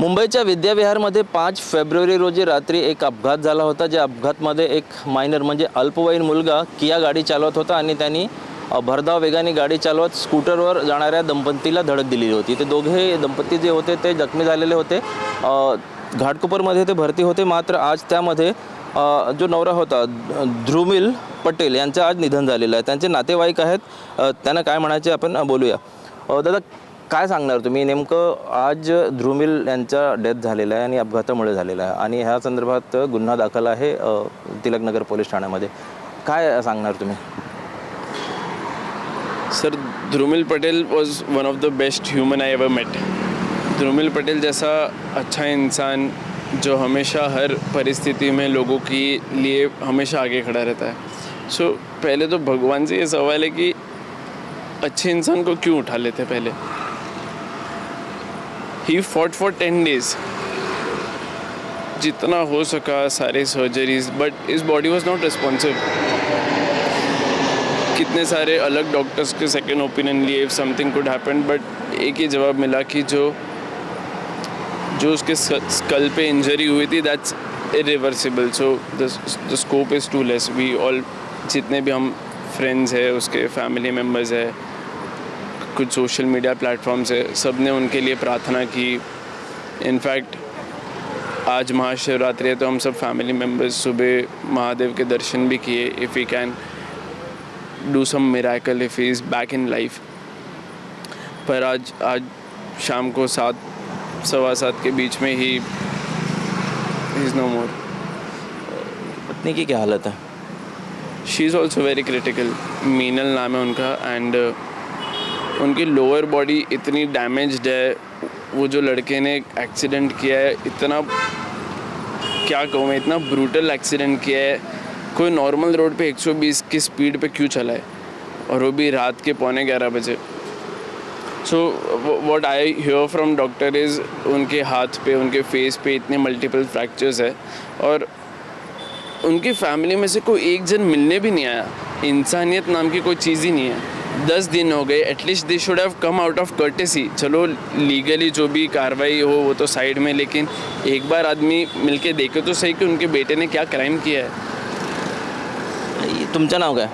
मुंबईच्या विद्याविहारमध्ये 5 फेब्रुवारी रोजी रात्री एक अपघात झाला होता. ज्या अपघातमध्ये एक मायनर म्हणजे अल्पवयीन मुलगा किया गाडी चालवत होता आणि त्यांनी भरधाव वेगाने गाडी चालवत स्कूटरवर जाणाऱ्या दंपतीला धडक दिलेली होती. ते दोघे दंपती जे होते ते जखमी झालेले होते. घाटकोपरमध्ये ते भरती होते. मात्र आज त्यामध्ये जो नवरा होता ध्रुमिल पटेल यांचं आज निधन झालेलं आहे. त्यांचे नातेवाईक आहेत, त्यांना काय म्हणायचे आपण बोलूया. दादा, काय सांगणार तुम्ही? नेमकं आज ध्रुमिल यांचा डेथ झालेला आहे आणि अपघातामुळे झालेला आहे आणि ह्या संदर्भात गुन्हा दाखल आहे तिलकनगर पोलीस ठाण्यामध्ये. काय सांगणार तुम्ही? Sir, Dhrumil Patel was one of the best human I ever met. Dhrumil Patel जैसा अच्छा इंसान जो हमेशा हर परिस्थिति में लोगों के लिए हमेशा आगे खड़ा रहता है. सो पहले तो भगवान से ये सवाल है कि अच्छे इंसान को क्यों उठा लेते पहले. ही फॉट फॉर 10 days, जितना हो सका सारे surgeries, but his body was not responsive. कितने सारे अलग डॉक्टर्स के सेकेंड ओपिनियन लिए इफ समथिंग कुड हैपन, बट एक ही जवाब मिला कि जो उसके स्कल पे इंजरी हुई थी that's irreversible. So the scope is too less. We all, जितने भी हम फ्रेंड्स हैं, उसके फैमिली मेम्बर्स है, कुछ सोशल मीडिया प्लेटफॉर्म्स है, सब ने उनके लिए प्रार्थना की. इनफैक्ट आज महाशिवरात्रि है तो हम सब फैमिली मेम्बर्स सुबह महादेव के दर्शन भी किए. If we can do some miracle if he is back in life. पर आज शाम को 7-7:15 के बीच में ही इज़ नो मोर. पत्नी की क्या हालत है? She is also very critical. Meenal नाम है उनका. एंड उनकी लोअर बॉडी इतनी डैमेज्ड है. वो जो लड़के ने एक्सीडेंट किया है, इतना क्या कहूँ मैं, इतना ब्रूटल एक्सीडेंट किया है. कोई नॉर्मल रोड पे 120 की स्पीड पे क्यों चला है, और वो भी रात के 11:15 बजे. So what I hear from doctor is उनके हाथ पे, उनके फेस पे इतने मल्टीपल फ्रैक्चर्स है, और उनकी फैमिली में से कोई एक जन मिलने भी नहीं आया. इंसानियत नाम की कोई चीज़ ही नहीं है. 10 दिन हो गए. At least they should have come out of courtesy. चलो लीगली जो भी कार्रवाई हो वो तो साइड में, लेकिन एक बार आदमी मिलके देखे तो सही कि उनके बेटे ने क्या क्राइम किया है. तुमचं नाव काय?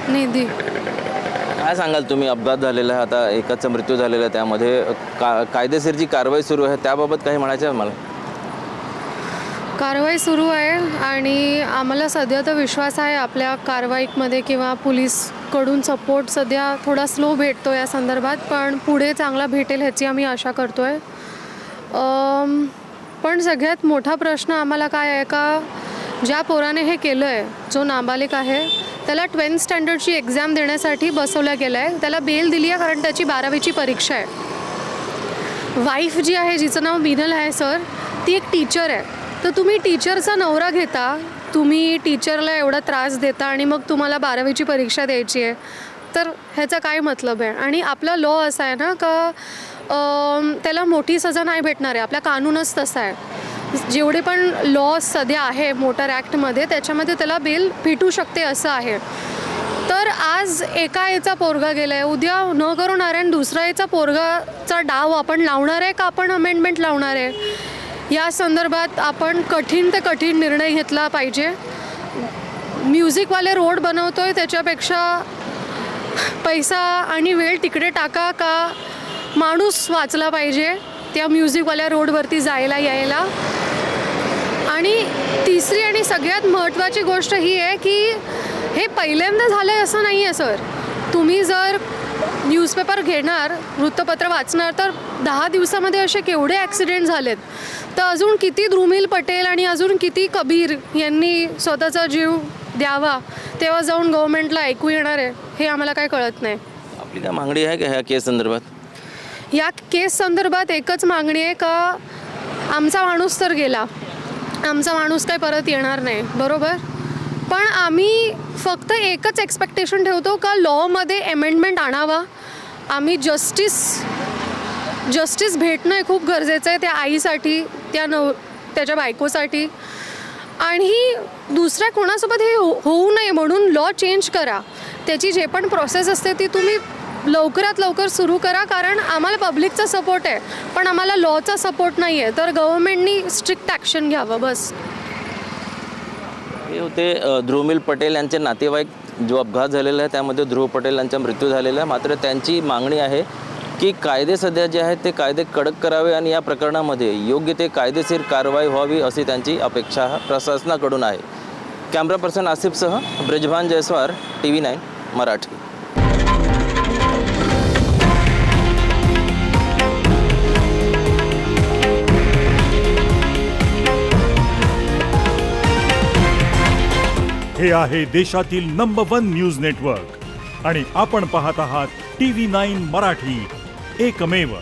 निधी. काय सांगाल तुम्ही? अपघात झालेला आहे, आता एकाचा मृत्यू झालेला आहे, त्यामध्ये कायदेशीर जी कारवाई सुरू आहे त्याबाबत काही म्हणायचं आहे मला? कारवाई सुरू आहे आणि आम्हाला सध्या तर विश्वास आहे आपल्या कारवाईमध्ये किंवा पोलीसकडून सपोर्ट सध्या थोडा स्लो भेटतो या संदर्भात, पण पुढे चांगला भेटेल ह्याची आम्ही आशा करतो आहे. पण सगळ्यात मोठा प्रश्न आम्हाला काय आहे का, ज्या पोराने हे केलं आहे, जो नाबालिक आहे, त्याला 12th स्टँडर्डची एक्झाम देण्यासाठी बसवलं गेलं आहे. त्याला बेल दिली आहे कारण त्याची 12वीची परीक्षा आहे. वाईफ जी आहे, जिचं नाव मीनल आहे सर, ती एक टीचर आहे. तर तुम्ही टीचरचा नवरा घेता, तुम्ही टीचरला एवढा त्रास देता आणि मग तुम्हाला 12वीची परीक्षा द्यायची आहे, तर ह्याचा काय मतलब आहे? आणि आपला लॉ असा आहे ना का त्याला मोठी सजा नाही भेटणार आहे. आपला कानूनच तसा आहे. जेवढे पण लॉ सध्या आहे मोटर ॲक्टमध्ये, त्याच्यामध्ये त्याला बेल भेटू शकते असं आहे. तर आज एका याचा पोरगा गेला आहे, उद्या न करू नारायण दुसरा याचा पोरगाचा डाव आपण लावणार आहे का आपण अमेंडमेंट लावणार आहे? या संदर्भात आपण कठीण ते कठीण निर्णय घेतला पाहिजे. म्युझिकवाले रोड बनवतो आहे, त्याच्यापेक्षा पैसा आणि वेळ तिकडे टाका का माणूस वाचला पाहिजे त्या म्युझिकवाल्या रोडवरती जायला यायला. आणि तिसरी आणि सगळ्यात महत्त्वाची गोष्ट ही आहे की हे पहिल्यांदा झालं आहे असं नाही आहे सर. तुम्ही जर न्यूजपेपर घेणार, वृत्तपत्र वाचणार, तर 10 दिवसामध्ये असे केवढे ॲक्सिडेंट झालेत. तर अजून किती ध्रुमिल पटेल आणि अजून किती कबीर यांनी स्वतःचा जीव द्यावा, तेव्हा जाऊन गव्हर्नमेंटला ऐकू येणार आहे हे आम्हाला काय कळत नाही. आपली काय मागणी आहे का ह्या केस संदर्भात? या केस संदर्भात एकच मागणी आहे का आमचा माणूस तर गेला, आमचा माणूस काय परत येणार नाही, बरोबर. पण आम्ही फक्त एकच एक्सपेक्टेशन ठेवतो का लॉमध्ये अमेंडमेंट आणावा. आम्ही जस्टिस भेटणं हे खूप गरजेचं आहे त्या आईसाठी, त्याच्या बायकोसाठी. आणि दुसऱ्या कोणासोबत हे होऊ नये म्हणून लॉ चेंज करा. त्याची जे पण प्रोसेस असते ती तुम्ही लवकरात लवकर सुरू करा, कारण आम्हाला पब्लिकचा सपोर्ट आहे पण आम्हाला लॉचा सपोर्ट नाही आहे. तर गव्हर्नमेंटनी स्ट्रिक्ट ॲक्शन घ्यावं बस. हे होते ध्रुमिल पटेल यांचे नातेवाईक. जो अपघात झालेला आहे त्यामध्ये ध्रुव पटेल यांचा मृत्यू झालेला आहे. मात्र त्यांची मागणी आहे की कायदे सध्या जे आहेत ते कायदे कडक करावे आणि या प्रकरणामध्ये योग्य ते कायदेशीर कारवाई व्हावी अशी त्यांची अपेक्षा प्रशासनाकडून आहे. कॅमेरा पर्सन आसिफसह ब्रिजभान जयस्वार, TV9 मराठी. हे आहे देशातील नंबर 1 न्यूज नेटवर्क आणि आपण पाहत आहात TV9 मराठी, एकमेव.